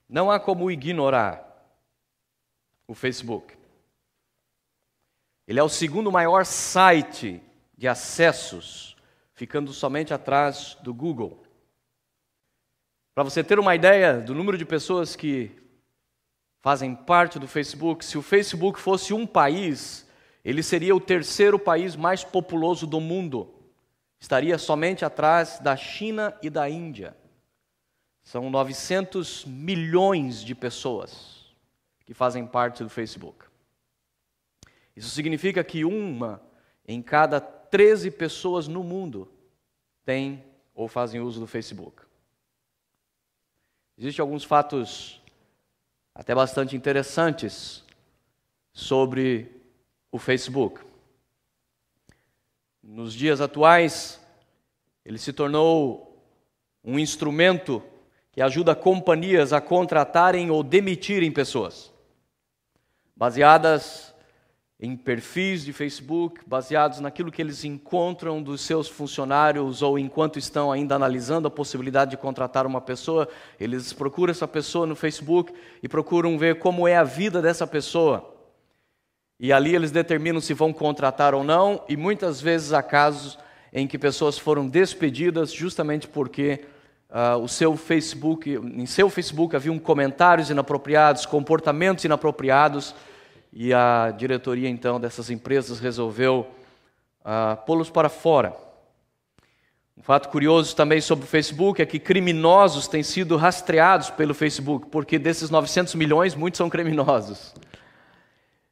Não há como ignorar o Facebook. Ele é o segundo maior site de acessos, ficando somente atrás do Google. Para você ter uma ideia do número de pessoas que fazem parte do Facebook, se o Facebook fosse um país, ele seria o terceiro país mais populoso do mundo. Estaria somente atrás da China e da Índia. São 900 milhões de pessoas que fazem parte do Facebook. Isso significa que uma em cada 13 pessoas no mundo tem ou fazem uso do Facebook. Existem alguns fatos até bastante interessantes sobre o Facebook. Nos dias atuais, ele se tornou um instrumento que ajuda companhias a contratarem ou demitirem pessoas, baseadas em perfis de Facebook, baseados naquilo que eles encontram dos seus funcionários ou enquanto estão ainda analisando a possibilidade de contratar uma pessoa, eles procuram essa pessoa no Facebook e procuram ver como é a vida dessa pessoa. E ali eles determinam se vão contratar ou não, e muitas vezes há casos em que pessoas foram despedidas justamente porque em seu Facebook haviam comentários inapropriados, comportamentos inapropriados, e a diretoria, então, dessas empresas resolveu pô-los para fora. Um fato curioso também sobre o Facebook é que criminosos têm sido rastreados pelo Facebook, porque desses 900 milhões, muitos são criminosos.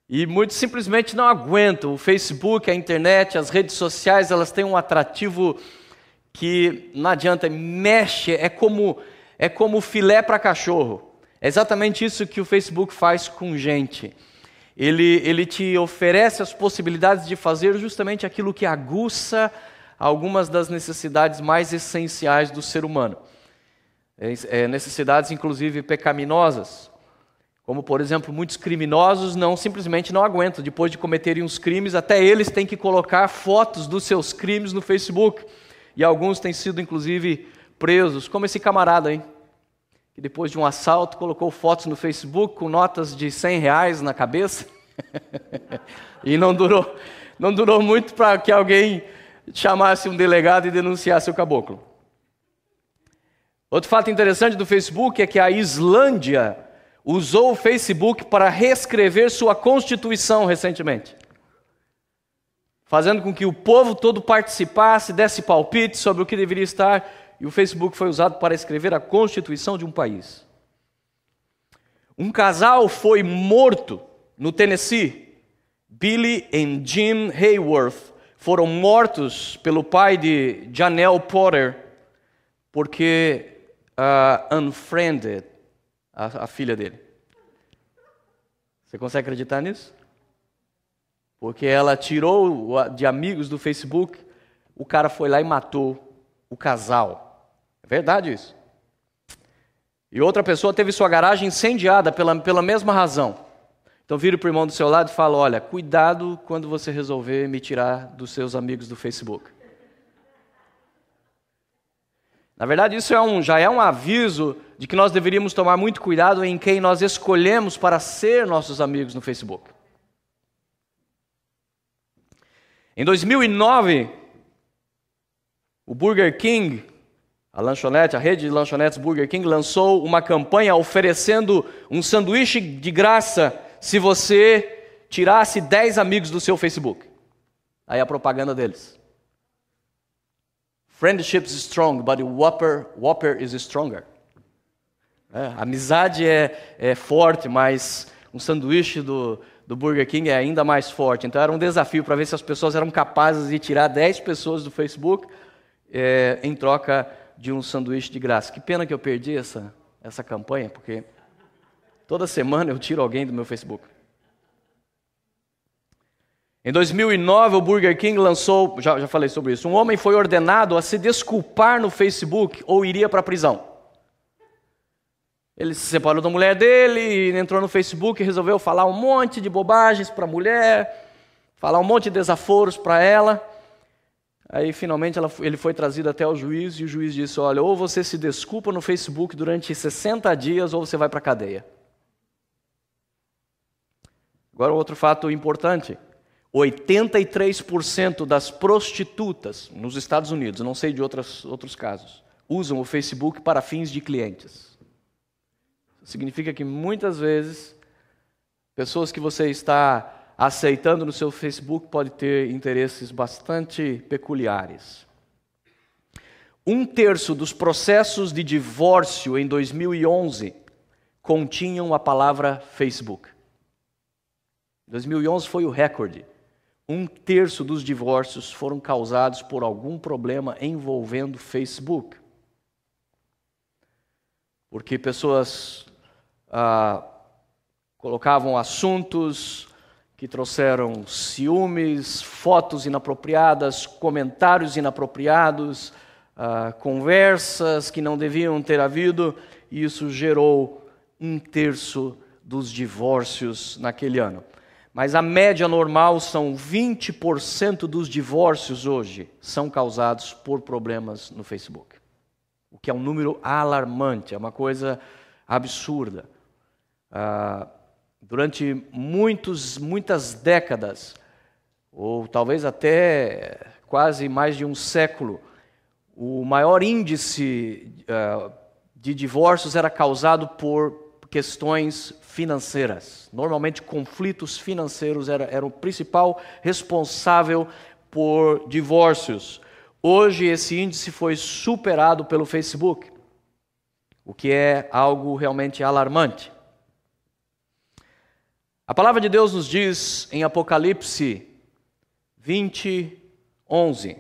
E muitos simplesmente não aguentam. O Facebook, a internet, as redes sociais, elas têm um atrativo que não adianta, mexe, é como filé para cachorro. É exatamente isso que o Facebook faz com gente. Ele te oferece as possibilidades de fazer justamente aquilo que aguça algumas das necessidades mais essenciais do ser humano. Necessidades, inclusive, pecaminosas. Como, por exemplo, muitos criminosos simplesmente não aguentam. Depois de cometerem os crimes, até eles têm que colocar fotos dos seus crimes no Facebook. E alguns têm sido, inclusive, presos, como esse camarada aí, que depois de um assalto colocou fotos no Facebook com notas de R$100 na cabeça. E não durou muito para que alguém chamasse um delegado e denunciasse o caboclo. Outro fato interessante do Facebook é que a Islândia usou o Facebook para reescrever sua Constituição recentemente, fazendo com que o povo todo participasse, desse palpite sobre o que deveria estar, e o Facebook foi usado para escrever a Constituição de um país. Um casal foi morto no Tennessee. Billy e Jim Hayworth foram mortos pelo pai de Janelle Potter, porque unfriended a filha dele. Você consegue acreditar nisso? Porque ela tirou de amigos do Facebook, o cara foi lá e matou o casal. É verdade isso. E outra pessoa teve sua garagem incendiada pela mesma razão. Então vira para o irmão do seu lado e fala: olha, cuidado quando você resolver me tirar dos seus amigos do Facebook. Na verdade, isso já é um aviso de que nós deveríamos tomar muito cuidado em quem nós escolhemos para ser nossos amigos no Facebook. Em 2009, o Burger King, a rede de lanchonetes Burger King, lançou uma campanha oferecendo um sanduíche de graça se você tirasse 10 amigos do seu Facebook. Aí a propaganda deles. Friendship is strong, but the Whopper is stronger. A amizade é forte, mas um sanduíche do Burger King é ainda mais forte. Então era um desafio para ver se as pessoas eram capazes de tirar 10 pessoas do Facebook em troca de um sanduíche de graça. Que pena que eu perdi essa campanha, porque toda semana eu tiro alguém do meu Facebook. Em 2009, o Burger King lançou, já falei sobre isso, um homem foi ordenado a se desculpar no Facebook ou iria para a prisão. Ele se separou da mulher dele, entrou no Facebook e resolveu falar um monte de bobagens para a mulher, falar um monte de desaforos para ela. Aí, finalmente, ele foi trazido até o juiz, e o juiz disse, olha, ou você se desculpa no Facebook durante 60 dias, ou você vai para a cadeia. Agora, outro fato importante. 83% das prostitutas nos Estados Unidos, não sei de outros casos, usam o Facebook para fins de clientes. Isso significa que, muitas vezes, pessoas que você está aceitando no seu Facebook pode ter interesses bastante peculiares. 1/3 dos processos de divórcio em 2011 continham a palavra Facebook. 2011 foi o recorde. 1/3 dos divórcios foram causados por algum problema envolvendo Facebook. Porque pessoas colocavam assuntos que trouxeram ciúmes, fotos inapropriadas, comentários inapropriados, conversas que não deviam ter havido, e isso gerou 1/3 dos divórcios naquele ano. Mas a média normal são 20% dos divórcios hoje são causados por problemas no Facebook. O que é um número alarmante, é uma coisa absurda. Durante muitas décadas, ou talvez até quase mais de um século, o maior índice de divórcios era causado por questões financeiras. Normalmente, conflitos financeiros era o principal responsável por divórcios. Hoje, esse índice foi superado pelo Facebook, o que é algo realmente alarmante. A palavra de Deus nos diz em Apocalipse 20:11: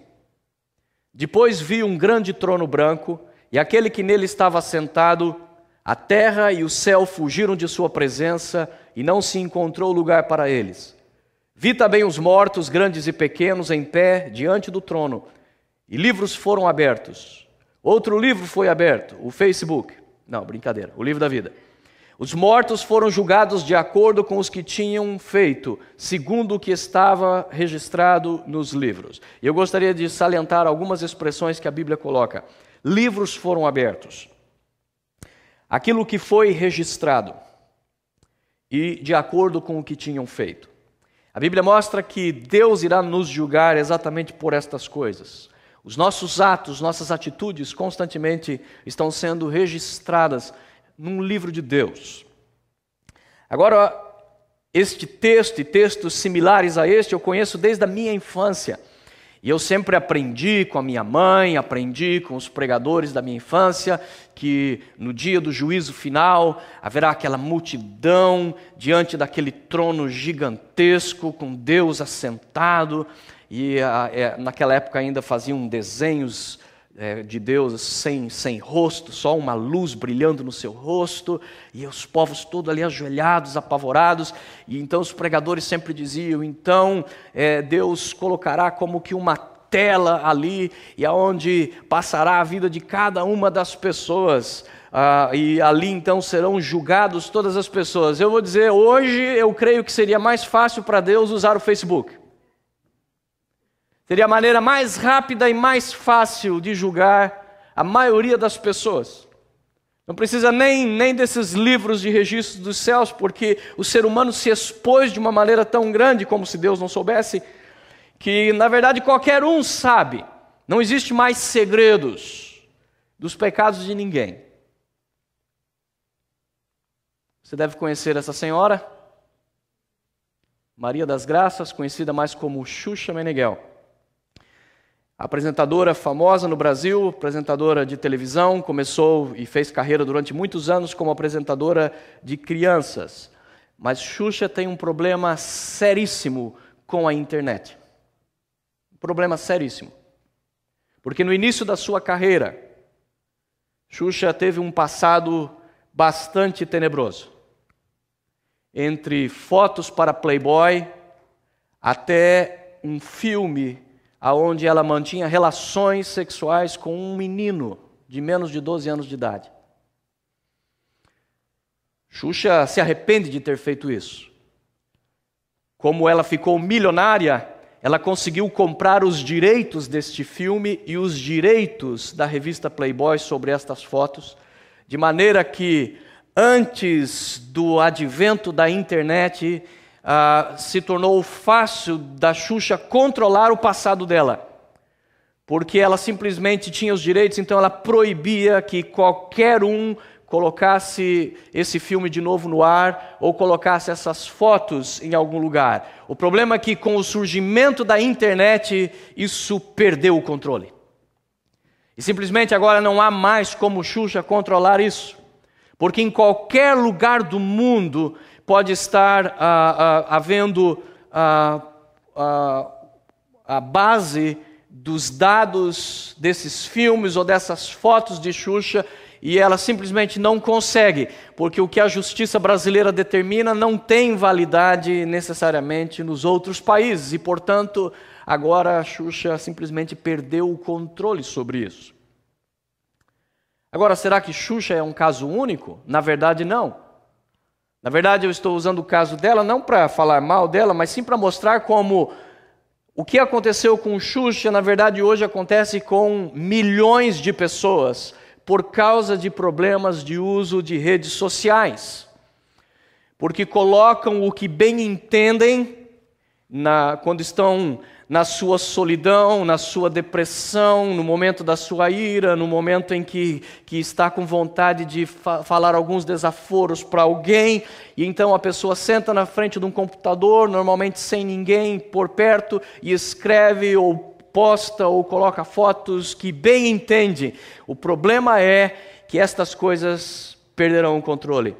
depois vi um grande trono branco, e aquele que nele estava sentado. A terra e o céu fugiram de sua presença, e não se encontrou lugar para eles. Vi também os mortos, grandes e pequenos, em pé diante do trono, e livros foram abertos. Outro livro foi aberto, o Facebook. Não, brincadeira, o livro da vida. Os mortos foram julgados de acordo com os que tinham feito, segundo o que estava registrado nos livros. E eu gostaria de salientar algumas expressões que a Bíblia coloca. Livros foram abertos. Aquilo que foi registrado e de acordo com o que tinham feito. A Bíblia mostra que Deus irá nos julgar exatamente por estas coisas. Os nossos atos, nossas atitudes constantemente estão sendo registradas num livro de Deus. Agora, este texto e textos similares a este eu conheço desde a minha infância. E eu sempre aprendi com a minha mãe, aprendi com os pregadores da minha infância, que no dia do juízo final haverá aquela multidão diante daquele trono gigantesco com Deus assentado. E naquela época ainda faziam desenhos de Deus sem rosto, só uma luz brilhando no seu rosto, e os povos todos ali ajoelhados, apavorados. E então os pregadores sempre diziam, então Deus colocará como que uma tela ali, e aonde passará a vida de cada uma das pessoas, e ali então serão julgados todas as pessoas. Eu vou dizer, hoje eu creio que seria mais fácil para Deus usar o Facebook. Seria a maneira mais rápida e mais fácil de julgar a maioria das pessoas. Não precisa nem desses livros de registros dos céus, porque o ser humano se expôs de uma maneira tão grande, como se Deus não soubesse, que na verdade qualquer um sabe. Não existe mais segredos dos pecados de ninguém. Você deve conhecer essa senhora, Maria das Graças, conhecida mais como Xuxa Meneghel. Apresentadora famosa no Brasil, apresentadora de televisão, começou e fez carreira durante muitos anos como apresentadora de crianças. Mas Xuxa tem um problema seríssimo com a internet. Um problema seríssimo. Porque no início da sua carreira, Xuxa teve um passado bastante tenebroso. Entre fotos para Playboy, até um filme onde ela mantinha relações sexuais com um menino de menos de 12 anos de idade. Xuxa se arrepende de ter feito isso. Como ela ficou milionária, ela conseguiu comprar os direitos deste filme e os direitos da revista Playboy sobre estas fotos, de maneira que, antes do advento da internet, se tornou fácil da Xuxa controlar o passado dela, porque ela simplesmente tinha os direitos, então ela proibia que qualquer um colocasse esse filme de novo no ar ou colocasse essas fotos em algum lugar. O problema é que, com o surgimento da internet, isso perdeu o controle. E simplesmente agora não há mais como Xuxa controlar isso, porque em qualquer lugar do mundo pode estar havendo a base dos dados desses filmes ou dessas fotos de Xuxa, e ela simplesmente não consegue, porque o que a justiça brasileira determina não tem validade necessariamente nos outros países, e portanto, agora a Xuxa simplesmente perdeu o controle sobre isso. Agora, será que Xuxa é um caso único? Na verdade, não. Na verdade, eu estou usando o caso dela não para falar mal dela, mas sim para mostrar como o que aconteceu com Xuxa, na verdade, hoje acontece com milhões de pessoas, por causa de problemas de uso de redes sociais. Porque colocam o que bem entendem quando estão na sua solidão, na sua depressão, no momento da sua ira, no momento em que está com vontade de falar alguns desaforos para alguém, e então a pessoa senta na frente de um computador, normalmente sem ninguém por perto, e escreve ou posta ou coloca fotos que bem entende. O problema é que estas coisas perderão o controle.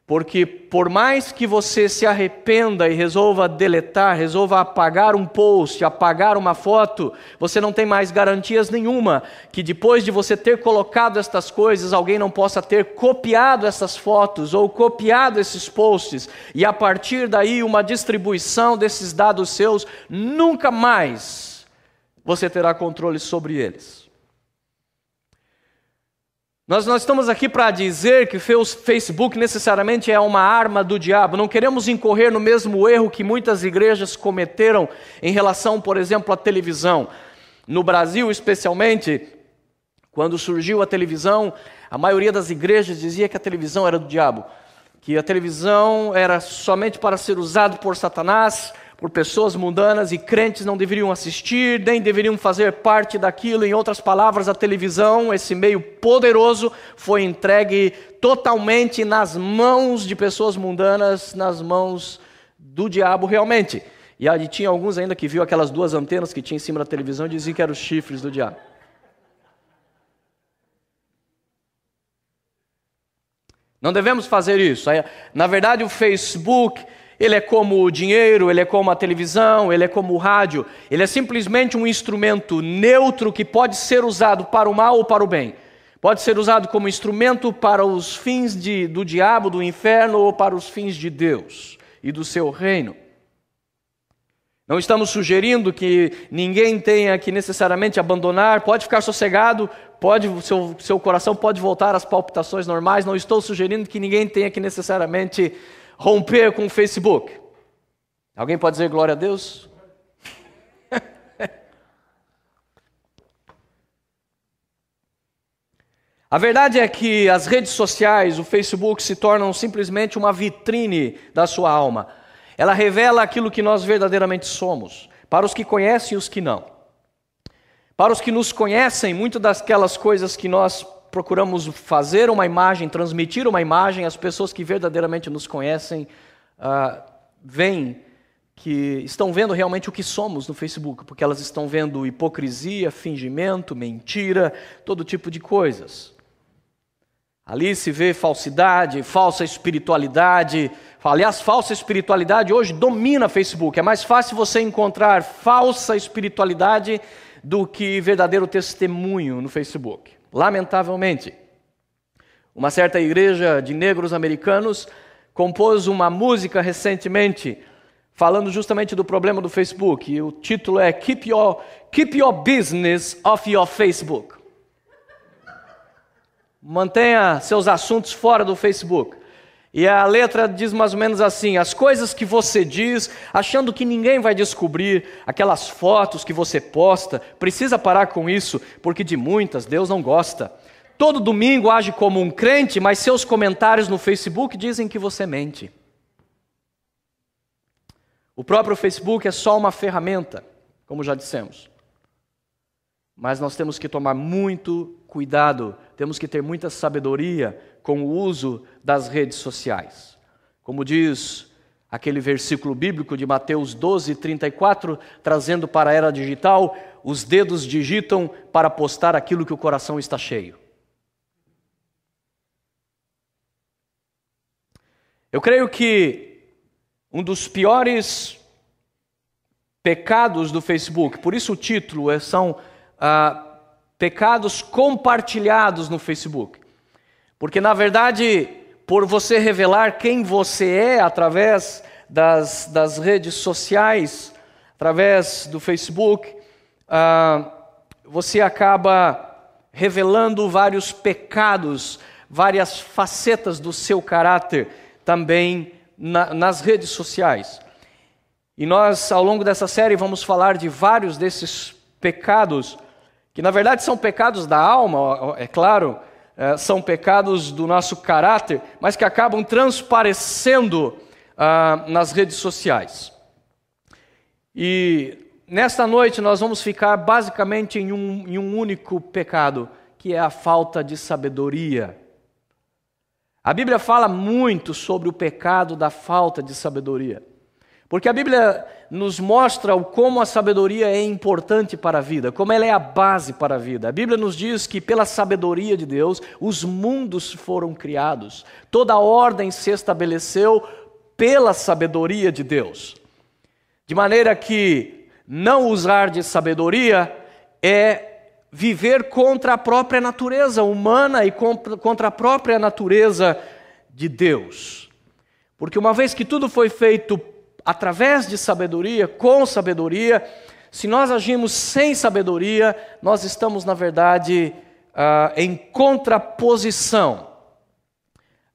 Porque por mais que você se arrependa e resolva deletar, resolva apagar um post, apagar uma foto, você não tem mais garantias nenhuma que depois de você ter colocado estas coisas, alguém não possa ter copiado essas fotos ou copiado esses posts, e a partir daí uma distribuição desses dados seus, nunca mais você terá controle sobre eles. Nós estamos aqui para dizer que o Facebook necessariamente é uma arma do diabo. Não queremos incorrer no mesmo erro que muitas igrejas cometeram em relação, por exemplo, à televisão. No Brasil, especialmente, quando surgiu a televisão, a maioria das igrejas dizia que a televisão era do diabo, que a televisão era somente para ser usado por Satanás, por pessoas mundanas, e crentes não deveriam assistir, nem deveriam fazer parte daquilo. Em outras palavras, a televisão, esse meio poderoso, foi entregue totalmente nas mãos de pessoas mundanas, nas mãos do diabo realmente. E tinha alguns ainda que viu aquelas duas antenas que tinha em cima da televisão e diziam que eram os chifres do diabo. Não devemos fazer isso. Na verdade, o Facebook, ele é como o dinheiro, ele é como a televisão, ele é como o rádio. Ele é simplesmente um instrumento neutro que pode ser usado para o mal ou para o bem. Pode ser usado como instrumento para os fins do diabo, do inferno, ou para os fins de Deus e do seu reino. Não estamos sugerindo que ninguém tenha que necessariamente abandonar, pode ficar sossegado, seu coração pode voltar às palpitações normais. Não estou sugerindo que ninguém tenha que necessariamente romper com o Facebook. Alguém pode dizer glória a Deus? A verdade é que as redes sociais, o Facebook, se tornam simplesmente uma vitrine da sua alma. Ela revela aquilo que nós verdadeiramente somos, para os que conhecem e os que não. Para os que nos conhecem, muitas daquelas coisas que nós procuramos fazer uma imagem, transmitir uma imagem, as pessoas que verdadeiramente nos conhecem estão vendo realmente o que somos no Facebook, porque elas estão vendo hipocrisia, fingimento, mentira, todo tipo de coisas. Ali se vê falsidade, falsa espiritualidade. Aliás, falsa espiritualidade hoje domina Facebook. É mais fácil você encontrar falsa espiritualidade do que verdadeiro testemunho no Facebook. Lamentavelmente, uma certa igreja de negros americanos compôs uma música recentemente falando justamente do problema do Facebook. E o título é Keep Your Business Off Your Facebook. Mantenha seus assuntos fora do Facebook. E a letra diz mais ou menos assim: as coisas que você diz, achando que ninguém vai descobrir, aquelas fotos que você posta, precisa parar com isso, porque de muitas Deus não gosta. Todo domingo age como um crente, mas seus comentários no Facebook dizem que você mente. O próprio Facebook é só uma ferramenta, como já dissemos. Mas nós temos que tomar muito cuidado, temos que ter muita sabedoria com o uso das redes sociais. Como diz aquele versículo bíblico de Mateus 12:34, trazendo para a era digital, os dedos digitam para postar aquilo que o coração está cheio. Eu creio que um dos piores pecados do Facebook, por isso o título são pecados compartilhados no Facebook. Porque, na verdade, por você revelar quem você é através das redes sociais, através do Facebook, você acaba revelando vários pecados, várias facetas do seu caráter também nas redes sociais. E nós, ao longo dessa série, vamos falar de vários desses pecados, que na verdade são pecados da alma, é claro, são pecados do nosso caráter, mas que acabam transparecendo nas redes sociais. E nesta noite nós vamos ficar basicamente em um único pecado, que é a falta de sabedoria. A Bíblia fala muito sobre o pecado da falta de sabedoria, porque a Bíblia nos mostra como a sabedoria é importante para a vida, como ela é a base para a vida. A Bíblia nos diz que pela sabedoria de Deus, os mundos foram criados. Toda a ordem se estabeleceu pela sabedoria de Deus. De maneira que não usar de sabedoria é viver contra a própria natureza humana e contra a própria natureza de Deus. Porque uma vez que tudo foi feito através de sabedoria, com sabedoria, se nós agimos sem sabedoria, nós estamos, na verdade, em contraposição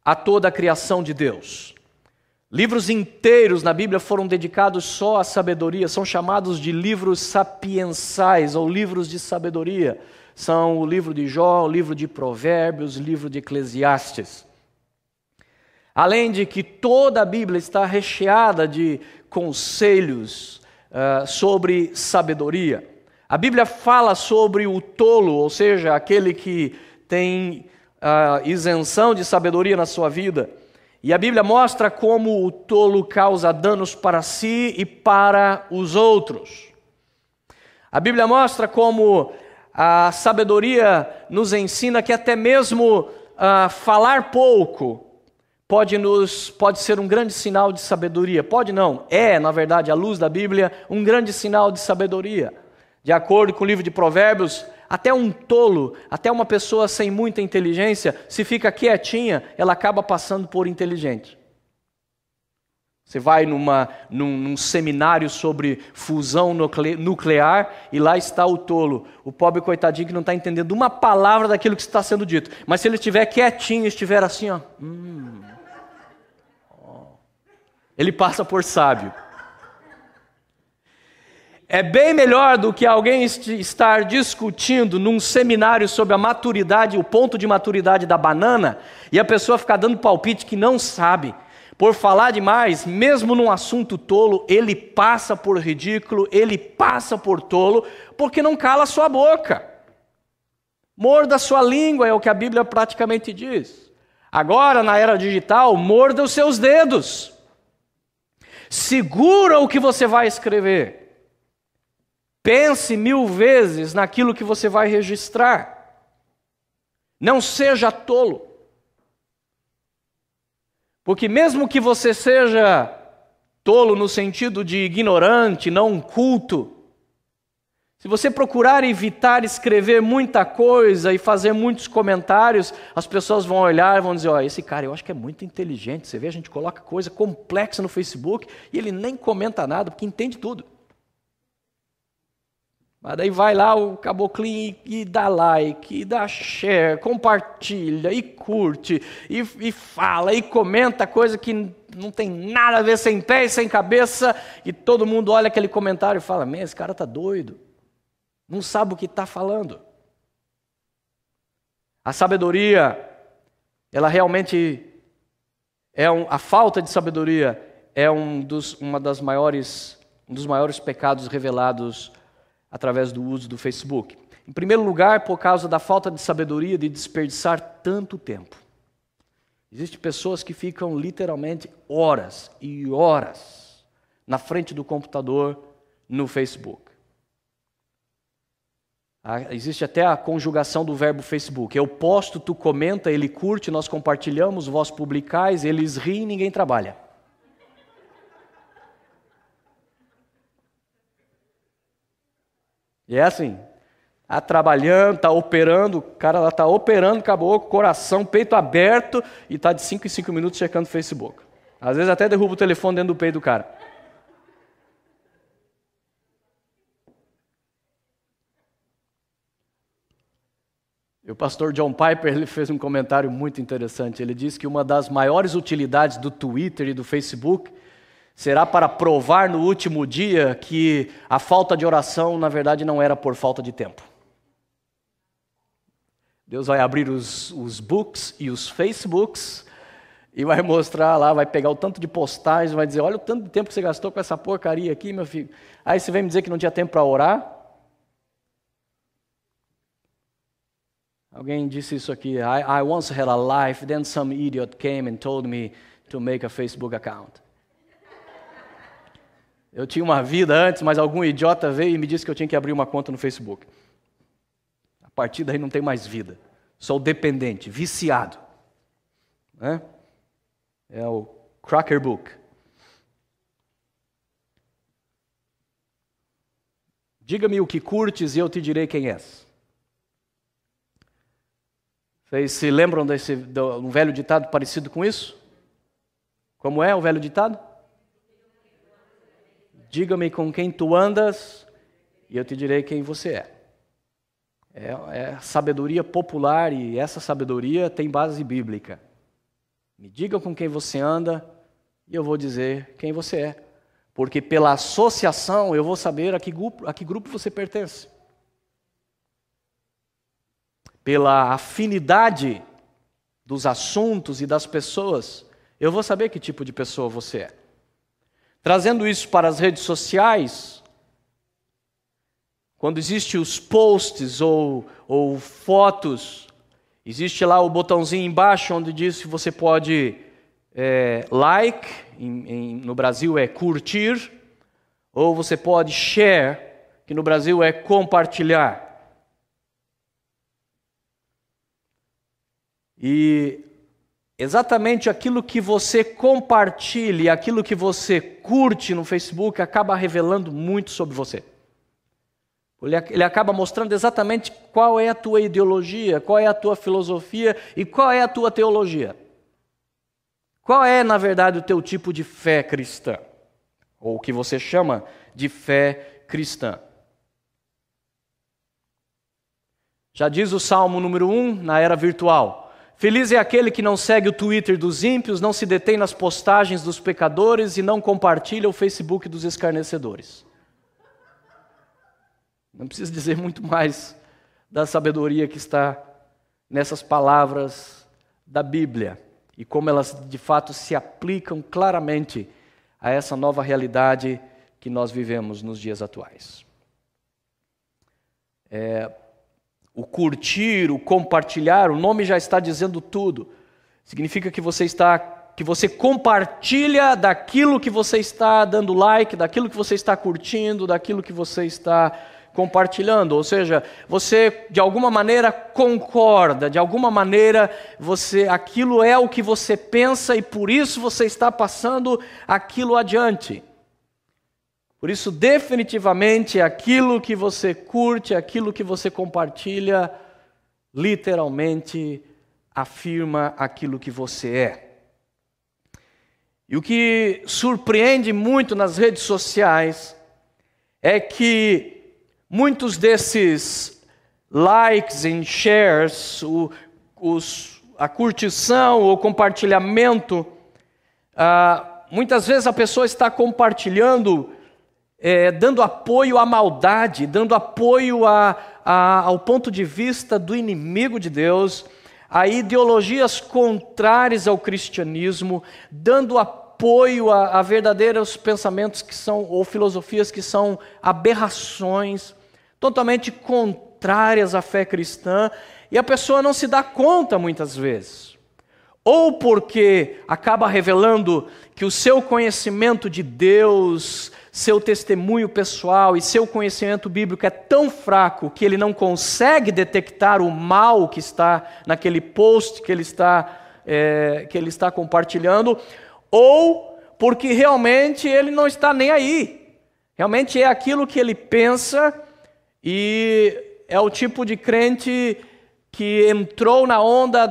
a toda a criação de Deus. Livros inteiros na Bíblia foram dedicados só à sabedoria, são chamados de livros sapiensais, ou livros de sabedoria. São o livro de Jó, o livro de Provérbios, o livro de Eclesiastes. Além de que toda a Bíblia está recheada de conselhos sobre sabedoria. A Bíblia fala sobre o tolo, ou seja, aquele que tem isenção de sabedoria na sua vida. E a Bíblia mostra como o tolo causa danos para si e para os outros. A Bíblia mostra como a sabedoria nos ensina que até mesmo falar pouco pode ser um grande sinal de sabedoria. Pode não, na verdade, à luz da Bíblia, um grande sinal de sabedoria. De acordo com o livro de Provérbios, até um tolo, até uma pessoa sem muita inteligência, se fica quietinha, ela acaba passando por inteligente. Você vai num seminário sobre fusão nuclear e lá está o tolo, o pobre coitadinho que não está entendendo uma palavra daquilo que está sendo dito. Mas se ele estiver quietinho, estiver assim, ele passa por sábio. É bem melhor do que alguém estar discutindo num seminário sobre a maturidade, o ponto de maturidade da banana, e a pessoa ficar dando palpite que não sabe. Por falar demais, mesmo num assunto tolo, ele passa por ridículo, ele passa por tolo, porque não cala a sua boca. Morda a sua língua, é o que a Bíblia praticamente diz. Agora, na era digital, morda os seus dedos. Segura o que você vai escrever. Pense 1000 vezes naquilo que você vai registrar. Não seja tolo. Porque mesmo que você seja tolo no sentido de ignorante, não culto, se você procurar evitar escrever muita coisa e fazer muitos comentários, as pessoas vão olhar e vão dizer, esse cara eu acho que é muito inteligente. Você vê, a gente coloca coisa complexa no Facebook e ele nem comenta nada, porque entende tudo. Mas daí vai lá o caboclinho e dá like, e dá share, compartilha, e curte, e fala, e comenta coisa que não tem nada a ver, sem pé e sem cabeça, e todo mundo olha aquele comentário e fala, esse cara tá doido, não sabe o que está falando. A sabedoria, ela realmente a falta de sabedoria é um dos maiores pecados revelados através do uso do Facebook. Em primeiro lugar, por causa da falta de sabedoria de desperdiçar tanto tempo. Existem pessoas que ficam literalmente horas e horas na frente do computador no Facebook. Existe até a conjugação do verbo Facebook. Eu posto, tu comenta, ele curte, nós compartilhamos, vós publicais, eles riem, ninguém trabalha. E é assim, está trabalhando, está operando, o cara lá está operando, acabou, coração, peito aberto, e está de 5 em 5 minutos checando o Facebook. Às vezes até derruba o telefone dentro do peito do cara. E o pastor John Piper ele fez um comentário muito interessante. Ele disse que uma das maiores utilidades do Twitter e do Facebook será para provar no último dia que a falta de oração, na verdade, não era por falta de tempo. Deus vai abrir os books e os Facebooks e vai mostrar lá, vai pegar o tanto de postagens, vai dizer, olha o tanto de tempo que você gastou com essa porcaria aqui, meu filho. Aí você vem me dizer que não tinha tempo para orar? Alguém disse isso aqui, I once had a life, then some idiot came and told me to make a Facebook account. Eu tinha uma vida antes, mas algum idiota veio e me disse que eu tinha que abrir uma conta no Facebook. A partir daí não tem mais vida. Sou dependente, viciado. Né? É o Cracker Book. Diga-me o que curtes e eu te direi quem és. Vocês se lembram de um velho ditado parecido com isso? Como é o velho ditado? Diga-me com quem tu andas e eu te direi quem você é. É sabedoria popular e essa sabedoria tem base bíblica. Me diga com quem você anda e eu vou dizer quem você é. Porque pela associação eu vou saber a que grupo você pertence. Pela afinidade dos assuntos e das pessoas, eu vou saber que tipo de pessoa você é. Trazendo isso para as redes sociais, quando existem os posts ou fotos, existe lá o botãozinho embaixo onde diz que você pode like, no Brasil é curtir, ou você pode share, que no Brasil é compartilhar. E exatamente aquilo que você compartilha, aquilo que você curte no Facebook, acaba revelando muito sobre você. Ele acaba mostrando exatamente qual é a tua ideologia, qual é a tua filosofia e qual é a tua teologia. Qual é, na verdade, o teu tipo de fé cristã? Ou o que você chama de fé cristã. Já diz o Salmo número 1, na era virtual. Feliz é aquele que não segue o Twitter dos ímpios, não se detém nas postagens dos pecadores e não compartilha o Facebook dos escarnecedores. Não preciso dizer muito mais da sabedoria que está nessas palavras da Bíblia e como elas de fato se aplicam claramente a essa nova realidade que nós vivemos nos dias atuais. O curtir, o compartilhar, o nome já está dizendo tudo. Significa que você compartilha daquilo que você está dando like, daquilo que você está curtindo, daquilo que você está compartilhando. Ou seja, você de alguma maneira concorda, de alguma maneira aquilo é o que você pensa e por isso você está passando aquilo adiante. Por isso, definitivamente, aquilo que você curte, aquilo que você compartilha, literalmente afirma aquilo que você é. E o que surpreende muito nas redes sociais é que Muitos desses likes e shares, a curtição, o compartilhamento, muitas vezes a pessoa está compartilhando, dando apoio à maldade, dando apoio ao ponto de vista do inimigo de Deus, a ideologias contrárias ao cristianismo, dando apoio a verdadeiros pensamentos que são, ou filosofias que são aberrações, totalmente contrárias à fé cristã, e a pessoa não se dá conta muitas vezes. Ou porque acaba revelando que o seu conhecimento de Deus, seu testemunho pessoal e seu conhecimento bíblico é tão fraco que ele não consegue detectar o mal que está naquele post que ele está compartilhando, ou porque realmente ele não está nem aí. Realmente é aquilo que ele pensa e é o tipo de crente que entrou na onda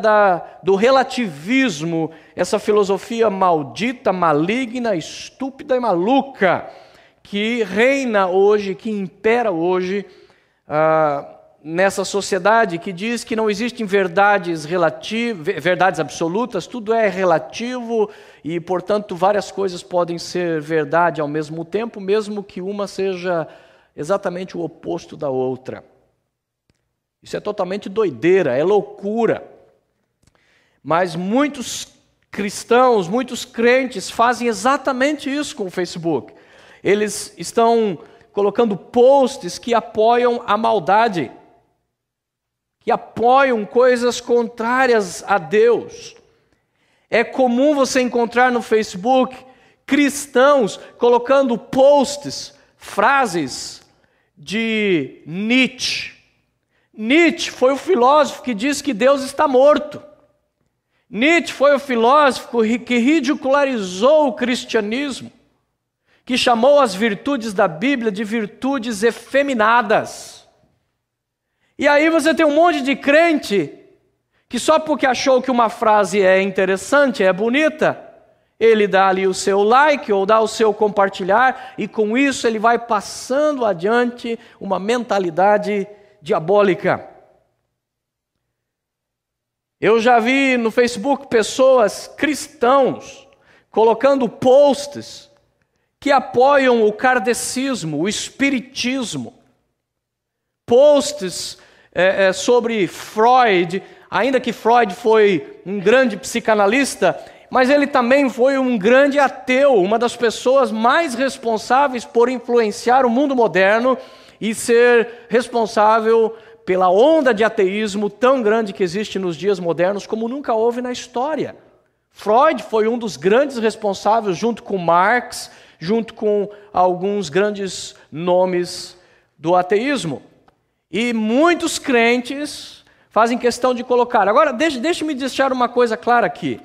do relativismo, essa filosofia maldita, maligna, estúpida e maluca, que reina hoje, que impera hoje nessa sociedade, que diz que não existem verdades absolutas, tudo é relativo e, portanto, várias coisas podem ser verdade ao mesmo tempo, mesmo que uma seja exatamente o oposto da outra. Isso é totalmente doideira, é loucura. Mas muitos cristãos, muitos crentes fazem exatamente isso com o Facebook. Eles estão colocando posts que apoiam a maldade, que apoiam coisas contrárias a Deus. É comum você encontrar no Facebook cristãos colocando posts, frases de Nietzsche. Nietzsche foi o filósofo que disse que Deus está morto. Nietzsche foi o filósofo que ridicularizou o cristianismo, que chamou as virtudes da Bíblia de virtudes efeminadas. E aí você tem um monte de crente que só porque achou que uma frase é interessante, é bonita, ele dá ali o seu like ou dá o seu compartilhar, e com isso ele vai passando adiante uma mentalidade diabólica. Eu já vi no Facebook pessoas, cristãos, colocando posts que apoiam o kardecismo, o espiritismo, posts sobre Freud, ainda que Freud foi um grande psicanalista, mas ele também foi um grande ateu, uma das pessoas mais responsáveis por influenciar o mundo moderno e ser responsável pela onda de ateísmo tão grande que existe nos dias modernos como nunca houve na história. Freud foi um dos grandes responsáveis, junto com Marx, junto com alguns grandes nomes do ateísmo. E muitos crentes fazem questão de colocar. Agora, deixe-me deixar uma coisa clara aqui.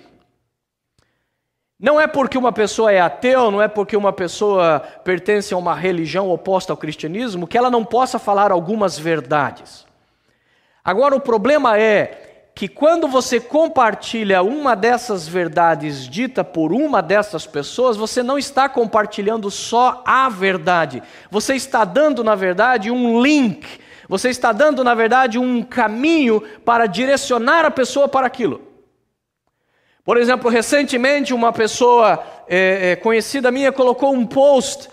Não é porque uma pessoa é ateu, não é porque uma pessoa pertence a uma religião oposta ao cristianismo, que ela não possa falar algumas verdades. Agora, o problema é que quando você compartilha uma dessas verdades dita por uma dessas pessoas, você não está compartilhando só a verdade. Você está dando, na verdade, um link. Você está dando, na verdade, um caminho para direcionar a pessoa para aquilo. Por exemplo, recentemente uma pessoa conhecida minha colocou um post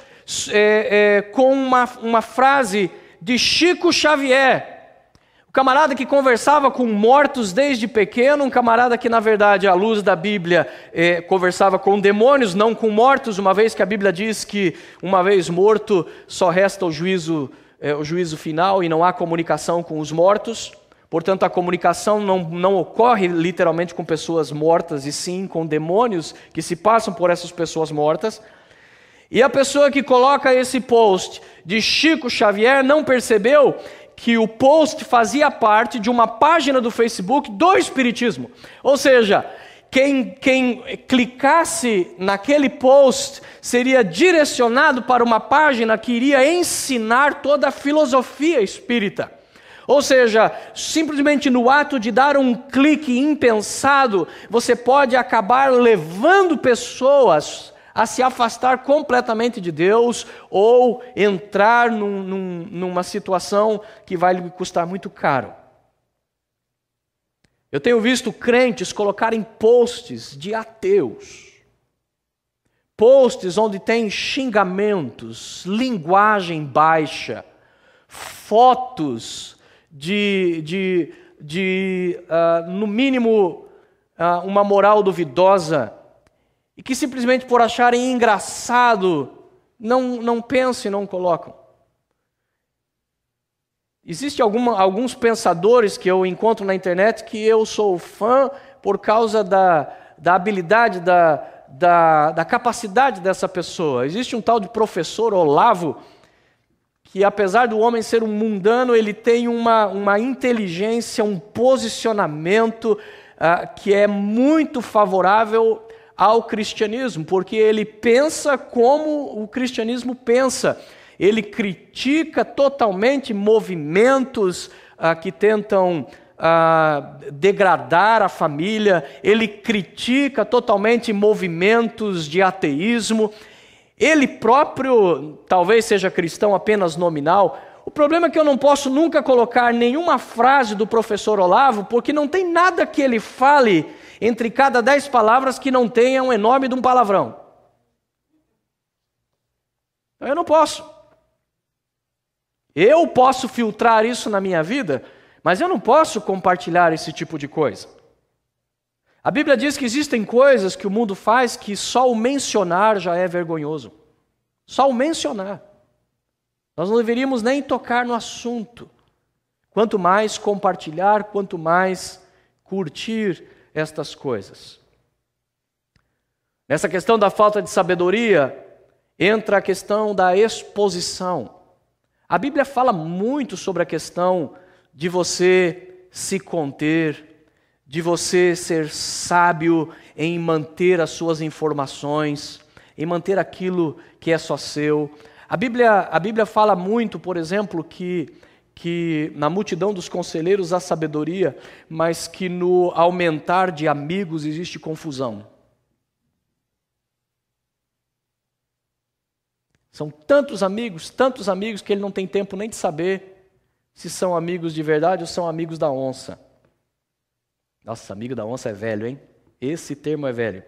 com uma frase de Chico Xavier. O camarada que conversava com mortos desde pequeno, um camarada que, na verdade, à luz da Bíblia, conversava com demônios, não com mortos, uma vez que a Bíblia diz que, uma vez morto, só resta o juízo final e não há comunicação com os mortos. Portanto, a comunicação não ocorre literalmente com pessoas mortas, e sim com demônios que se passam por essas pessoas mortas. E a pessoa que coloca esse post de Chico Xavier não percebeu que o post fazia parte de uma página do Facebook do Espiritismo. Ou seja, quem clicasse naquele post seria direcionado para uma página que iria ensinar toda a filosofia espírita. Ou seja, simplesmente no ato de dar um clique impensado, você pode acabar levando pessoas a se afastar completamente de Deus ou entrar numa situação que vai lhe custar muito caro. Eu tenho visto crentes colocarem posts de ateus, posts onde tem xingamentos, linguagem baixa, fotos no mínimo, uma moral duvidosa, e que simplesmente por acharem engraçado, não pensam e não colocam. Existem alguns pensadores que eu encontro na internet que eu sou fã por causa da habilidade, da capacidade dessa pessoa. Existe um tal de professor Olavo, que apesar do homem ser um mundano, ele tem uma inteligência, um posicionamento que é muito favorável ao cristianismo, porque ele pensa como o cristianismo pensa. Ele critica totalmente movimentos que tentam degradar a família, ele critica totalmente movimentos de ateísmo. Ele próprio talvez seja cristão apenas nominal. O problema é que eu não posso nunca colocar nenhuma frase do professor Olavo, porque não tem nada que ele fale entre cada 10 palavras que não tenha um enorme de um palavrão. Então eu não posso. Eu posso filtrar isso na minha vida, mas eu não posso compartilhar esse tipo de coisa. A Bíblia diz que existem coisas que o mundo faz que só o mencionar já é vergonhoso. Só o mencionar. Nós não deveríamos nem tocar no assunto. Quanto mais compartilhar, quanto mais curtir estas coisas. Nessa questão da falta de sabedoria, entra a questão da exposição. A Bíblia fala muito sobre a questão de você se conter, de você ser sábio em manter as suas informações, em manter aquilo que é só seu. A Bíblia fala muito, por exemplo, que na multidão dos conselheiros há sabedoria, mas que no aumentar de amigos existe confusão. São tantos amigos que ele não tem tempo nem de saber se são amigos de verdade ou são amigos da onça. Nossa, amigo da onça é velho, hein? Esse termo é velho.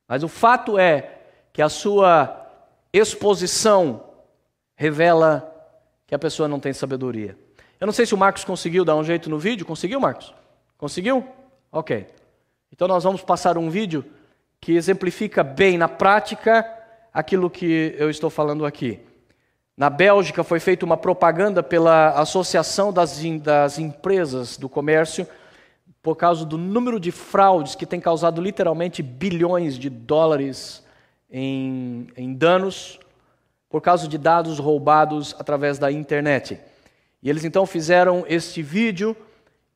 Mas o fato é que a sua exposição revela que a pessoa não tem sabedoria. Eu não sei se o Marcos conseguiu dar um jeito no vídeo. Conseguiu, Marcos? Conseguiu? Ok. Então nós vamos passar um vídeo que exemplifica bem na prática aquilo que eu estou falando aqui. Na Bélgica foi feita uma propaganda pela Associação das Empresas do Comércio por causa do número de fraudes que tem causado literalmente bilhões de dólares em danos por causa de dados roubados através da internet. E eles então fizeram este vídeo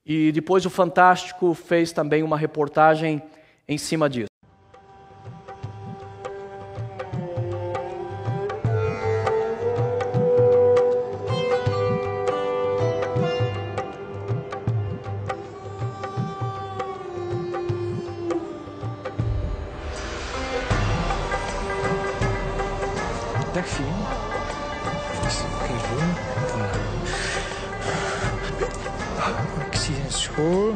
e depois o Fantástico fez também uma reportagem em cima disso. Dag Fien. Dus kijk gewoon. Ik zie een school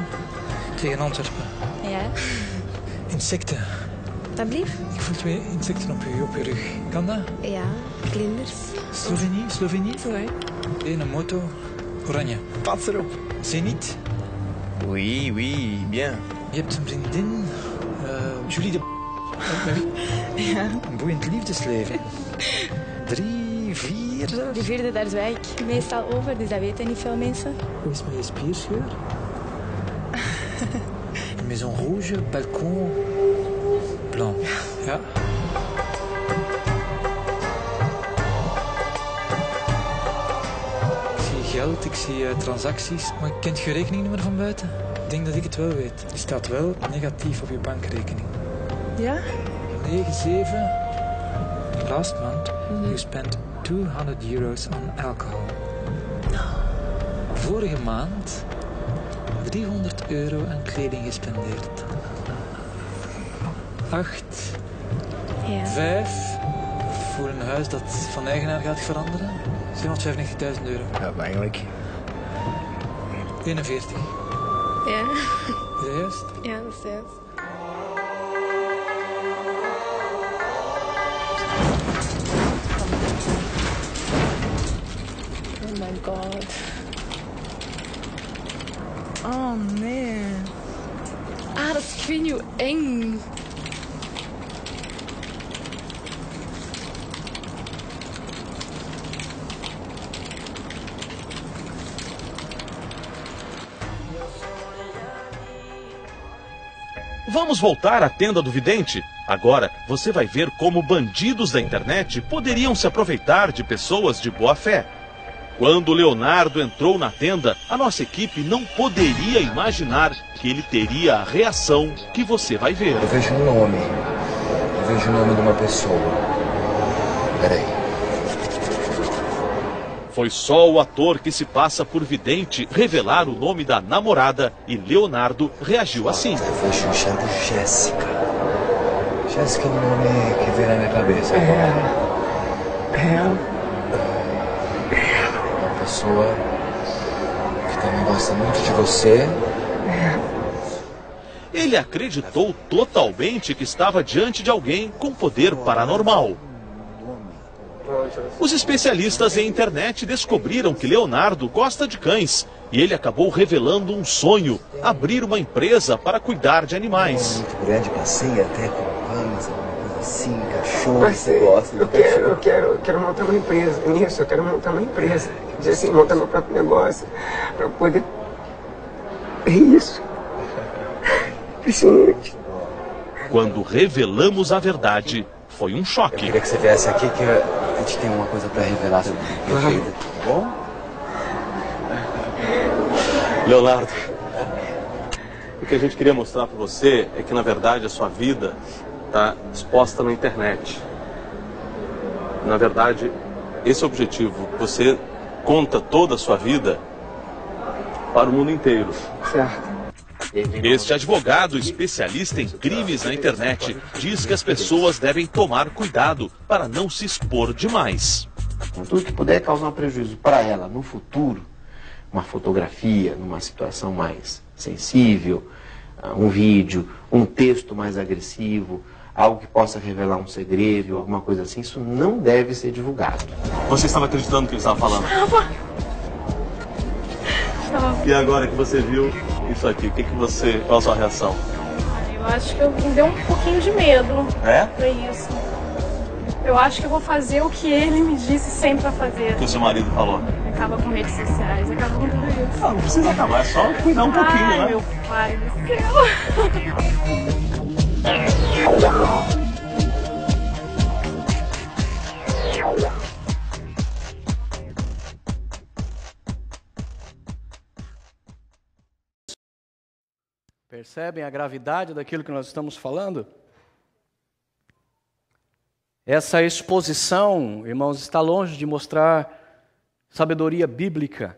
tegen Antwerpen. Ja, Insecten. dat blieft? Ik voel 2 insecten op je rug. Kan dat? Ja, vlinders. Slovenië? Oui. Een moto. Oranje. Pas erop. Zenit. Oui, oui, bien. Je hebt een vriendin. Julie de... Met wie? Ja. Een boeiend liefdesleven. 3, 4 zelfs. De vierde, daar zwijg ik meestal over, dus dat weten niet veel mensen. Hoe is het met je spierscheur? Maison rouge, balcon blanc. Ja. Ik zie geld, ik zie transacties. Maar kent je rekeningnummer van buiten? Ik denk dat ik het wel weet. Die staat wel negatief op je bankrekening. Ja? 9-7. Last month you spent €200 on alcohol. Vorige maand €300 aan kleding gespendeerd. 8 Ja. 5 voor een huis dat van eigenaar gaat veranderen. 795.000 euro. Ja, maar eigenlijk. 41. Ja. Is dat juist? Ja, dat is juist. Oh my god. Oh nee. Ah, dat is, ik weet niet hoe eng. Vamos voltar à tenda do vidente? Agora você vai ver como bandidos da internet poderiam se aproveitar de pessoas de boa fé. Quando Leonardo entrou na tenda, a nossa equipe não poderia imaginar que ele teria a reação que você vai ver. Eu vejo um nome. Eu vejo o nome de uma pessoa. Peraí. Foi só o ator que se passa por vidente revelar o nome da namorada e Leonardo reagiu assim. Eu enxergo Jéssica. Jéssica é o nome que veio na minha cabeça agora. Uma pessoa que também gosta muito de você. Ele acreditou totalmente que estava diante de alguém com poder paranormal. Os especialistas em internet descobriram que Leonardo gosta de cães e ele acabou revelando um sonho, abrir uma empresa para cuidar de animais. Muito grande, passeia até com cães, alguma coisa assim, cachorro, você gosta de cachorro. Eu quero montar uma empresa, nisso eu quero montar uma empresa. Dizer assim, montar meu próprio negócio, para poder... É isso. Impressionante. Quando revelamos a verdade, foi um Eu choque. queria que você viesse aqui que a gente tem uma coisa para revelar sobre a vida, tá bom? Leonardo, o que a gente queria mostrar para você é que, na verdade, a sua vida está exposta na internet. Na verdade, esse é o objetivo. Você conta toda a sua vida para o mundo inteiro. Certo. Este advogado especialista em crimes na internet diz que as pessoas devem tomar cuidado para não se expor demais. Tudo que puder causar um prejuízo para ela no futuro, uma fotografia, numa situação mais sensível, um vídeo, um texto mais agressivo, algo que possa revelar um segredo, alguma coisa assim, isso não deve ser divulgado. Você estava acreditando no que ele estava falando? E agora que você viu isso aqui, qual a sua reação? Eu acho que me deu um pouquinho de medo. É? Foi isso. Eu acho que eu vou fazer o que ele me disse sempre pra fazer. O que o seu marido falou? Acaba com redes sociais, acaba com tudo isso. Não precisa acabar, é só cuidar um pouquinho, Ai, né? meu pai do céu. Percebem a gravidade daquilo que nós estamos falando? Essa exposição, irmãos, está longe de mostrar sabedoria bíblica.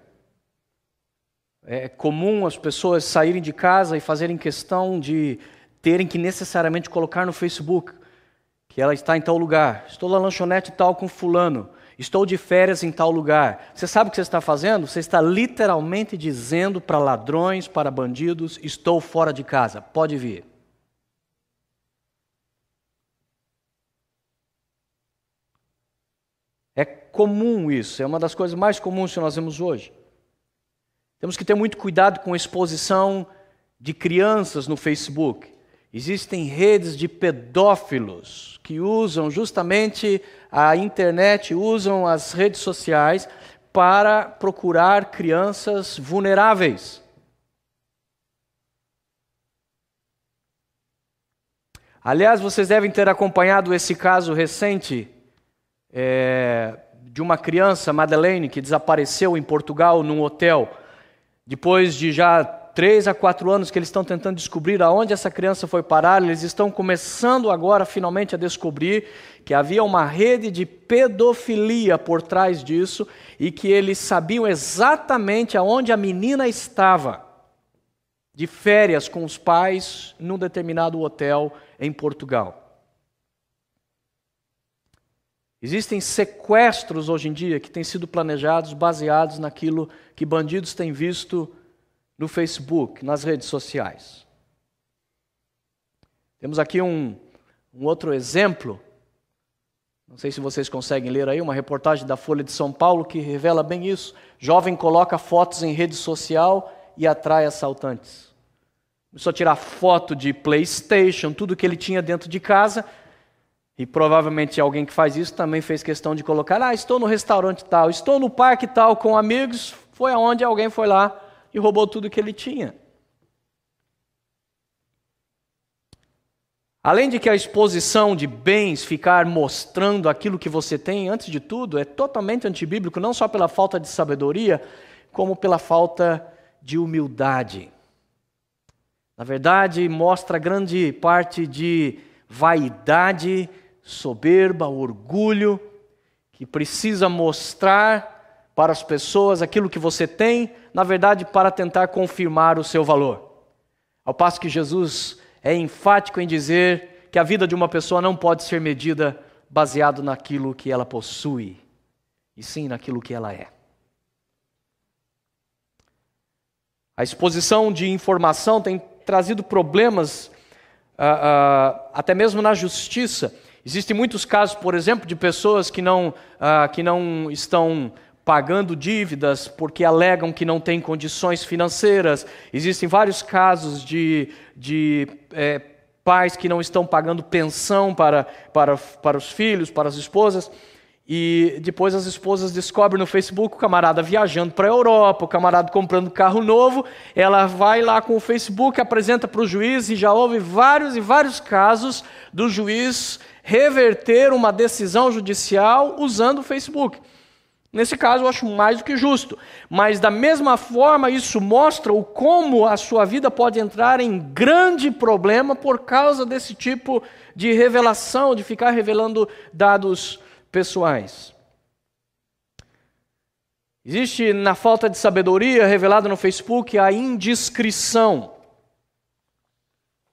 É comum as pessoas saírem de casa e fazerem questão de terem que necessariamente colocar no Facebook que ela está em tal lugar. Estou na lanchonete tal com fulano. Estou de férias em tal lugar. Você sabe o que você está fazendo? Você está literalmente dizendo para ladrões, para bandidos, estou fora de casa, pode vir. É comum isso, é uma das coisas mais comuns que nós vemos hoje. Temos que ter muito cuidado com a exposição de crianças no Facebook. Existem redes de pedófilos que usam justamente a internet, usam as redes sociais para procurar crianças vulneráveis. Aliás, vocês devem ter acompanhado esse caso recente de uma criança, Madeleine, que desapareceu em Portugal num hotel. Depois de já 3 a 4 anos que eles estão tentando descobrir aonde essa criança foi parar, eles estão começando agora finalmente a descobrir que havia uma rede de pedofilia por trás disso e que eles sabiam exatamente aonde a menina estava, de férias com os pais, num determinado hotel em Portugal. Existem sequestros hoje em dia que têm sido planejados baseados naquilo que bandidos têm visto no Facebook, nas redes sociais. Temos aqui um outro exemplo, não sei se vocês conseguem ler aí, uma reportagem da Folha de São Paulo que revela bem isso. Jovem coloca fotos em rede social e atrai assaltantes. Começou a tirar foto de PlayStation, tudo que ele tinha dentro de casa, e provavelmente alguém que faz isso também fez questão de colocar, estou no restaurante tal, estou no parque tal com amigos, foi aonde alguém foi lá e roubou tudo que ele tinha. Além de que a exposição de bens, ficar mostrando aquilo que você tem, antes de tudo, é totalmente antibíblico, não só pela falta de sabedoria, como pela falta de humildade. Na verdade, mostra grande parte de vaidade, soberba, orgulho, que precisa mostrar para as pessoas aquilo que você tem, na verdade, para tentar confirmar o seu valor. Ao passo que Jesus é enfático em dizer que a vida de uma pessoa não pode ser medida baseado naquilo que ela possui, e sim naquilo que ela é. A exposição de informação tem trazido problemas até mesmo na justiça. Existem muitos casos, por exemplo, de pessoas que não estão pagando dívidas porque alegam que não têm condições financeiras. Existem vários casos de pais que não estão pagando pensão para os filhos, para as esposas, e depois as esposas descobrem no Facebook o camarada viajando para a Europa, o camarada comprando carro novo, ela vai lá com o Facebook, apresenta para o juiz, e já houve vários e vários casos do juiz reverter uma decisão judicial usando o Facebook. Nesse caso, eu acho mais do que justo. Mas, da mesma forma, isso mostra o como a sua vida pode entrar em grande problema por causa desse tipo de revelação, de ficar revelando dados pessoais. Existe, na falta de sabedoria revelada no Facebook, a indiscrição.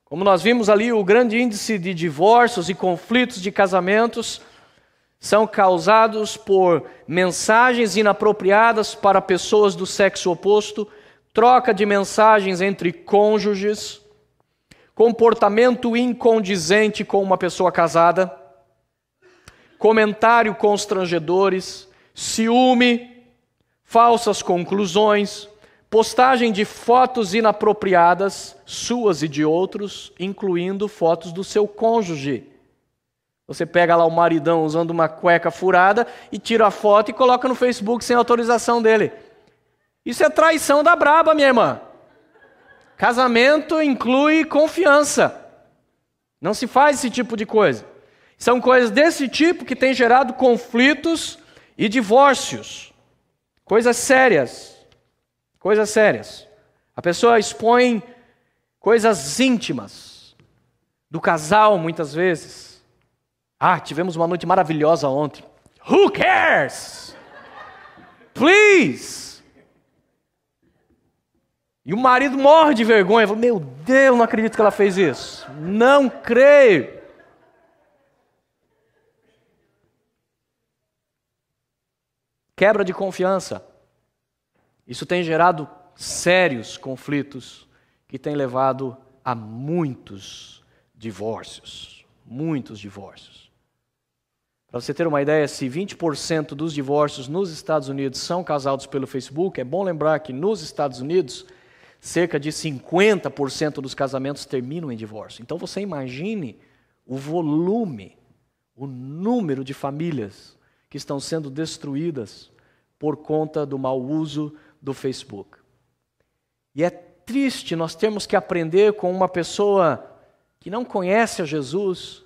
Como nós vimos ali, o grande índice de divórcios e conflitos de casamentos são causados por mensagens inapropriadas para pessoas do sexo oposto, troca de mensagens entre cônjuges, comportamento incondizente com uma pessoa casada, comentário constrangedores, ciúme, falsas conclusões, postagem de fotos inapropriadas, suas e de outros, incluindo fotos do seu cônjuge. Você pega lá o maridão usando uma cueca furada e tira a foto e coloca no Facebook sem autorização dele. Isso é traição da braba, minha irmã. Casamento inclui confiança. Não se faz esse tipo de coisa. São coisas desse tipo que têm gerado conflitos e divórcios. Coisas sérias. Coisas sérias. A pessoa expõe coisas íntimas do casal, muitas vezes. Tivemos uma noite maravilhosa ontem. Who cares? Please! E o marido morre de vergonha. Fala, meu Deus, não acredito que ela fez isso. Não creio. Quebra de confiança. Isso tem gerado sérios conflitos que têm levado a muitos divórcios. Muitos divórcios. Para você ter uma ideia, se 20% dos divórcios nos Estados Unidos são causados pelo Facebook, é bom lembrar que nos Estados Unidos, cerca de 50% dos casamentos terminam em divórcio. Então você imagine o volume, o número de famílias que estão sendo destruídas por conta do mau uso do Facebook. E é triste nós termos que aprender com uma pessoa que não conhece a Jesus,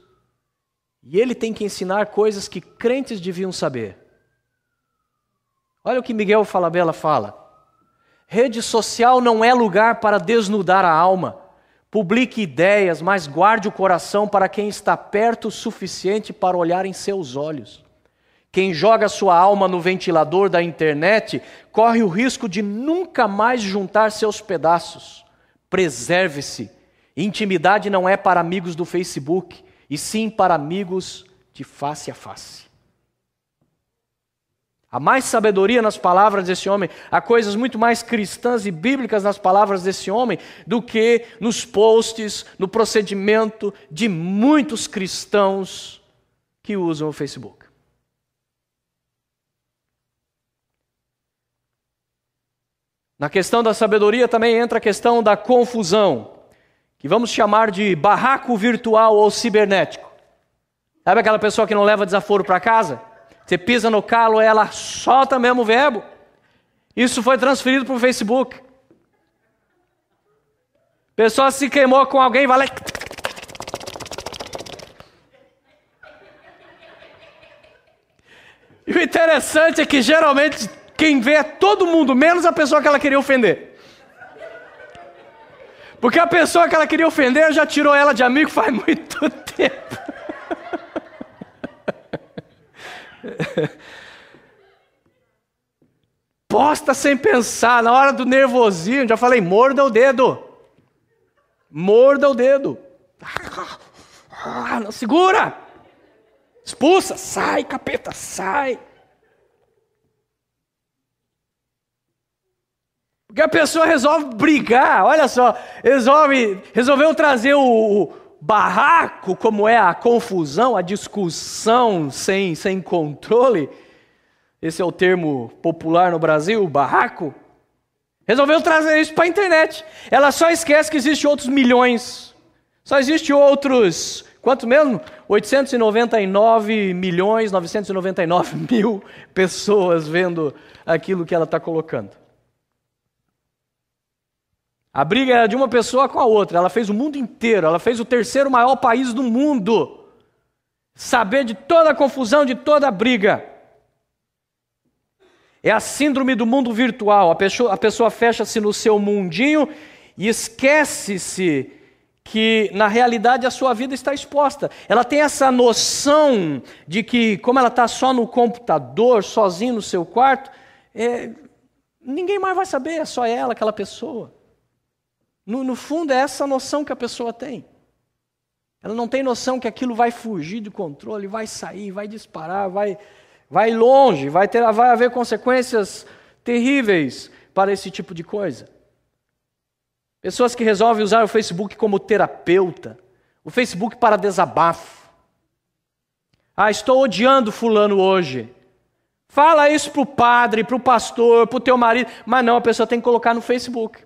e ele tem que ensinar coisas que crentes deviam saber. Olha o que Miguel Falabella fala. Rede social não é lugar para desnudar a alma. Publique ideias, mas guarde o coração para quem está perto o suficiente para olhar em seus olhos. Quem joga sua alma no ventilador da internet corre o risco de nunca mais juntar seus pedaços. Preserve-se. Intimidade não é para amigos do Facebook, e sim para amigos de face a face. Há mais sabedoria nas palavras desse homem, há coisas muito mais cristãs e bíblicas nas palavras desse homem do que nos posts, no procedimento de muitos cristãos que usam o Facebook. Na questão da sabedoria também entra a questão da confusão, que vamos chamar de barraco virtual ou cibernético. Sabe aquela pessoa que não leva desaforo para casa? Você pisa no calo, ela solta mesmo o verbo. Isso foi transferido para o Facebook. Pessoa se queimou com alguém, vai lá. E o interessante é que geralmente quem vê é todo mundo, menos a pessoa que ela queria ofender. Porque a pessoa que ela queria ofender já tirou ela de amigo faz muito tempo. Posta sem pensar, na hora do nervosinho, já falei, morda o dedo. Morda o dedo. Não, segura. Expulsa, sai, capeta, sai. Porque a pessoa resolve brigar, olha só, resolveu trazer o barraco, como é a confusão, a discussão sem controle. Esse é o termo popular no Brasil, barraco. Resolveu trazer isso para a internet. Ela só esquece que existem outros milhões. Só existe outros, quanto mesmo? 899.999.000 pessoas vendo aquilo que ela está colocando. A briga era de uma pessoa com a outra. Ela fez o mundo inteiro. Ela fez o terceiro maior país do mundo saber de toda a confusão, de toda a briga. É a síndrome do mundo virtual. A pessoa fecha-se no seu mundinho e esquece-se que, na realidade, a sua vida está exposta. Ela tem essa noção de que, como ela está só no computador, sozinho no seu quarto, ninguém mais vai saber, é só ela, aquela pessoa. No fundo, é essa noção que a pessoa tem. Ela não tem noção que aquilo vai fugir do controle, vai sair, vai disparar, vai longe, vai haver consequências terríveis para esse tipo de coisa. Pessoas que resolvem usar o Facebook como terapeuta, o Facebook para desabafo. Estou odiando fulano hoje. Fala isso para o padre, para o pastor, para o teu marido. Mas não, a pessoa tem que colocar no Facebook.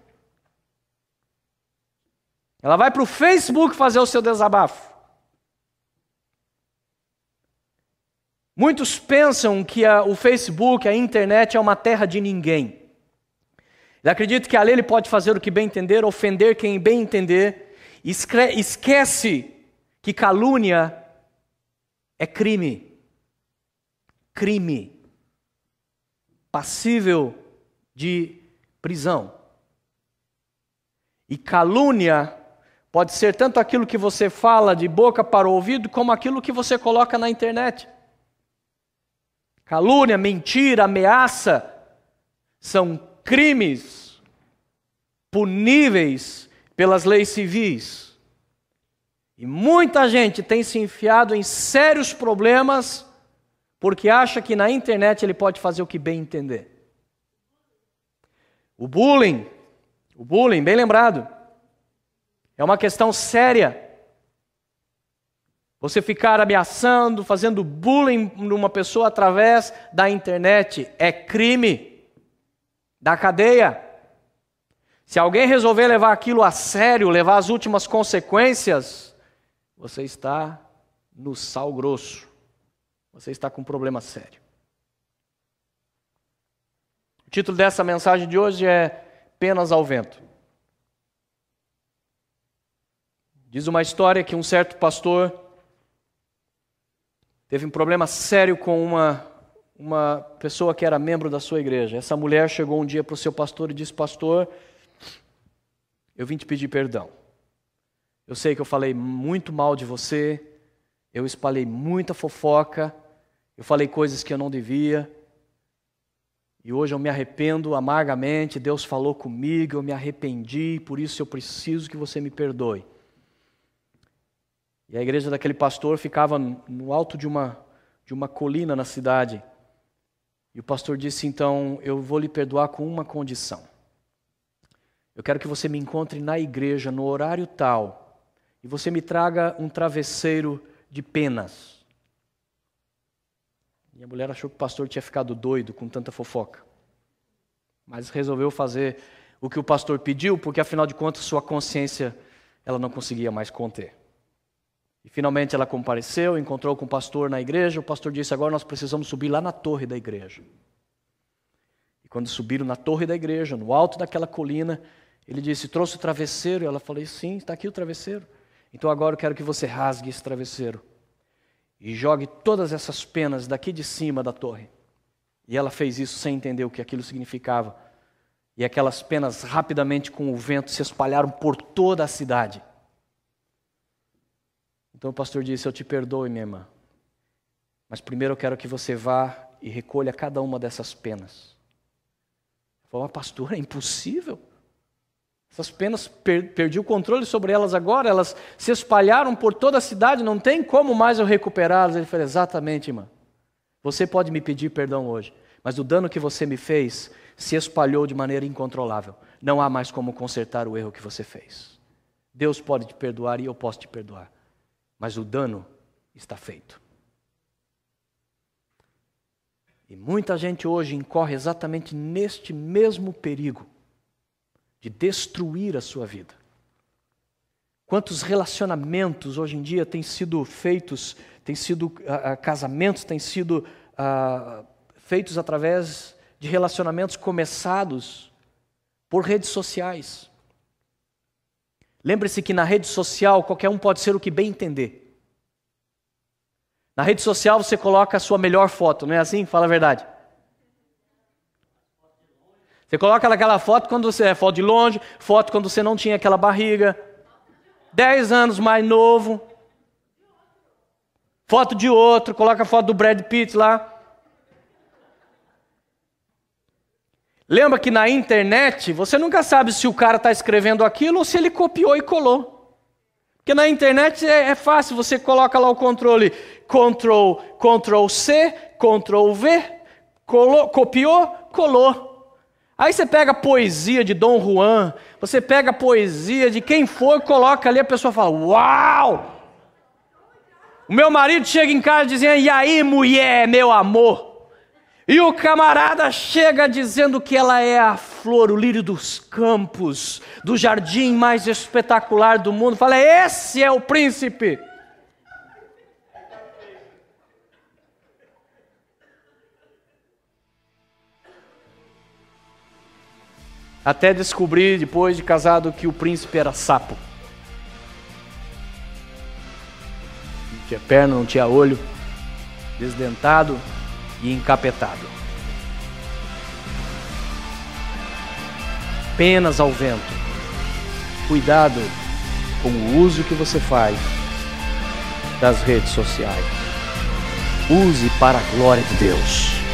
Ela vai para o Facebook fazer o seu desabafo. Muitos pensam que o Facebook, a internet é uma terra de ninguém. Ele acredita que ali ele pode fazer o que bem entender, ofender quem bem entender. Esquece que calúnia é crime. Crime. Passível de prisão. E calúnia pode ser tanto aquilo que você fala de boca para o ouvido, como aquilo que você coloca na internet. Calúnia, mentira, ameaça são crimes puníveis pelas leis civis. E muita gente tem se enfiado em sérios problemas porque acha que na internet ele pode fazer o que bem entender. O bullying, bem lembrado, é uma questão séria. Você ficar ameaçando, fazendo bullying numa pessoa através da internet é crime, da cadeia. Se alguém resolver levar aquilo a sério, levar as últimas consequências, você está no sal grosso. Você está com um problema sério. O título dessa mensagem de hoje é Penas ao Vento. Diz uma história que um certo pastor teve um problema sério com uma pessoa que era membro da sua igreja. Essa mulher chegou um dia para o seu pastor e disse: pastor, eu vim te pedir perdão. Eu sei que eu falei muito mal de você, eu espalhei muita fofoca, eu falei coisas que eu não devia, e hoje eu me arrependo amargamente. Deus falou comigo, eu me arrependi, por isso eu preciso que você me perdoe. E a igreja daquele pastor ficava no alto de uma colina na cidade. E o pastor disse, então, eu vou lhe perdoar com uma condição. Eu quero que você me encontre na igreja, no horário tal, e você me traga um travesseiro de penas. E a mulher achou que o pastor tinha ficado doido com tanta fofoca. Mas resolveu fazer o que o pastor pediu, porque afinal de contas sua consciência ela não conseguia mais conter. E finalmente ela compareceu, encontrou com o pastor na igreja, o pastor disse, agora nós precisamos subir lá na torre da igreja. E quando subiram na torre da igreja, no alto daquela colina, ele disse, trouxe o travesseiro? E ela falou, sim, está aqui o travesseiro. Então agora eu quero que você rasgue esse travesseiro e jogue todas essas penas daqui de cima da torre. E ela fez isso sem entender o que aquilo significava. E aquelas penas rapidamente com o vento se espalharam por toda a cidade. Então o pastor disse, eu te perdoo, minha irmã, mas primeiro eu quero que você vá e recolha cada uma dessas penas. Ele falou, pastor, é impossível. Essas penas, perdi o controle sobre elas agora, elas se espalharam por toda a cidade, não tem como mais eu recuperá-las. Ele falou, exatamente, irmã. Você pode me pedir perdão hoje, mas o dano que você me fez se espalhou de maneira incontrolável. Não há mais como consertar o erro que você fez. Deus pode te perdoar e eu posso te perdoar, mas o dano está feito. E muita gente hoje incorre exatamente neste mesmo perigo de destruir a sua vida. Quantos relacionamentos hoje em dia têm sido feitos, casamentos têm sido feitos através de relacionamentos começados por redes sociais. Lembre-se que na rede social qualquer um pode ser o que bem entender. Na rede social você coloca a sua melhor foto, não é assim? Fala a verdade. Você coloca aquela foto quando você é foto de longe, foto quando você não tinha aquela barriga, 10 anos mais novo, foto de outro, coloca a foto do Brad Pitt lá. Lembra que na internet você nunca sabe se o cara está escrevendo aquilo ou se ele copiou e colou. Porque na internet é fácil, você coloca lá o controle Ctrl+C, Ctrl+V, copiou, colou. Aí você pega a poesia de Dom Juan, você pega a poesia de quem for, coloca ali, a pessoa fala, uau! O meu marido chega em casa dizendo, e aí mulher, meu amor? E o camarada chega dizendo que ela é a flor, o lírio dos campos, do jardim mais espetacular do mundo. Fala, esse é o príncipe. Até descobrir, depois de casado, que o príncipe era sapo. Não tinha perna, não tinha olho, desdentado e encapetado. Penas ao vento. Cuidado com o uso que você faz das redes sociais. Use para a glória de Deus.